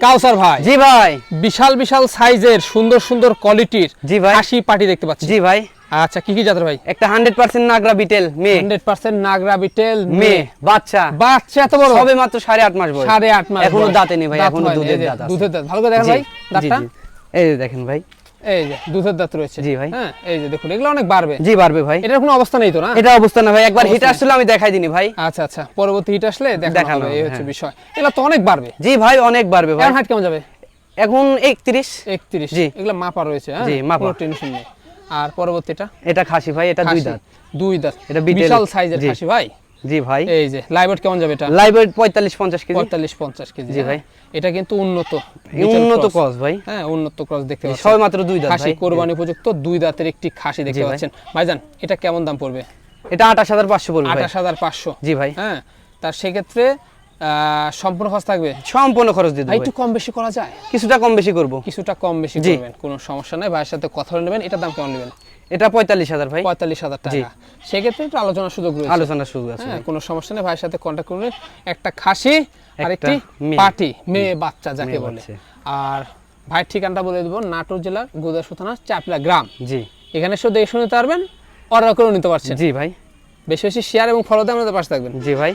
কাউসার ভাই, জি ভাই, বিশাল বিশাল সাইজের সুন্দর সুন্দর কোয়ালিটির জি ভাই, খাসি পাটি দেখতে পাচ্ছি। জি ভাই। আচ্ছা, কি কি জাতের ভাই? একটা 100% নাগরা বিটেল মেয়ে, 100% নাগরা বিটেল মেয়ে, বাচ্চা, বাচ্চা এত বড়, সবে মাত্র 8.5 মাস বয়স, 8.5 মাস, এখনো দাঁতে নেই ভাই, দাঁত এখনো হয়নি, দুধের এই যে দাঁত আছে। দুধের দাঁত, ভালো করে দেখেন জি, ভাই দাঁতটা, জি, জি। এই যে দেখেন ভাই, এই যে দুধের দাঁত রয়েছে। জি ভাই। হ্যাঁ, এই যে দেখুন, এগুলো অনেক বাড়বে। জি পারবে ভাই, এটার কোনো অবস্থা নেই তো না? এটা অবস্থা না ভাই, একবার হিট অবস্থা আসলে আমি দেখাই দিনি ভাই। আচ্ছা আচ্ছা, পরবর্তী হিট আসলে দেখানো দেখানো হবে, এই হবে, হচ্ছে হ্যাঁ। বিষয়। এগুলো তো অনেক বাড়বে। জি ভাই, অনেক বাড়বে ভাই। এখন হাইট কেমন যাবে? এখন 31। 31। জি। এগুলো মাপা রয়েছে, হ্যাঁ, জি, মাপা। কোনো টেনশন নেই। আর পরবর্তীটা এটা খাসি ভাই, এটা 2 খাসি, দাঁত। 2 দাঁত, এটা বিটেল। বিশাল সাইজের জি। খাসি ভাই। জি ভাই। এই যে লাইভ ওয়েট কেমন যাবে এটা? Live weight 45-50 KG. 45-50 কেজি। জি ভাই। এটা কিন্তু উন্নত উন্নত ক্রস ভাই, হ্যাঁ, উন্নত ক্রস দেখতে পাচ্ছেন। সবে মাত্র 2 দাঁত খাসি ভাই। কোরবানি উপযুক্ত 2 দাঁতের একটি খাসি দেখতে জি ভাই। পাচ্ছেন। ভাইজান, এটা কেমন দাম পড়বে? এটা 28,500 বলবো ভাই। 28,500। জি ভাই। হ্যাঁ, তার সেক্ষেত্রে সম্পূর্ণ খরচ থাকবে। সম্পূর্ণ খরচ দিয়ে ভাই, দেব একটু কম বেশি করা যায়? কিছুটা কম বেশি করব। কিছুটা কম বেশি জি। করবেন, কোনো সমস্যা নাই। ভাইয়ের সাথে কথা বলে নেবেন। এটার দাম কেমন নেবেন? এটা 45,000 ভাই। 45,000 জি। টাকা। সেক্ষেত্রে একটু আলোচনার সুযোগ রয়েছে। আলোচনার সুযোগ আছে হ্যাঁ, ভাই। কোনো সমস্যা নেই। ভাইয়ের সাথে কন্ট্যাক্ট করবেন। একটা খাসি আর একটা একটি মেয়ে। পাটি, মেয়ে বাচ্চা যাকে মেয়ে বলে। বাচ্চা। আর ভাইয়ের ঠিকানাটা বলে দেবো, নাটোর জেলার গোদাসপুর থানা চাপলা গ্রাম। জি। এখানে এসে দেখে শুনে নিতে পারবেন, অর্ডার করে নিতে পারছেন। জি ভাই। বেশি বেশি শেয়ার এবং ফলো দিয়ে আমাদের পাশে থাকবেন। জি ভাই।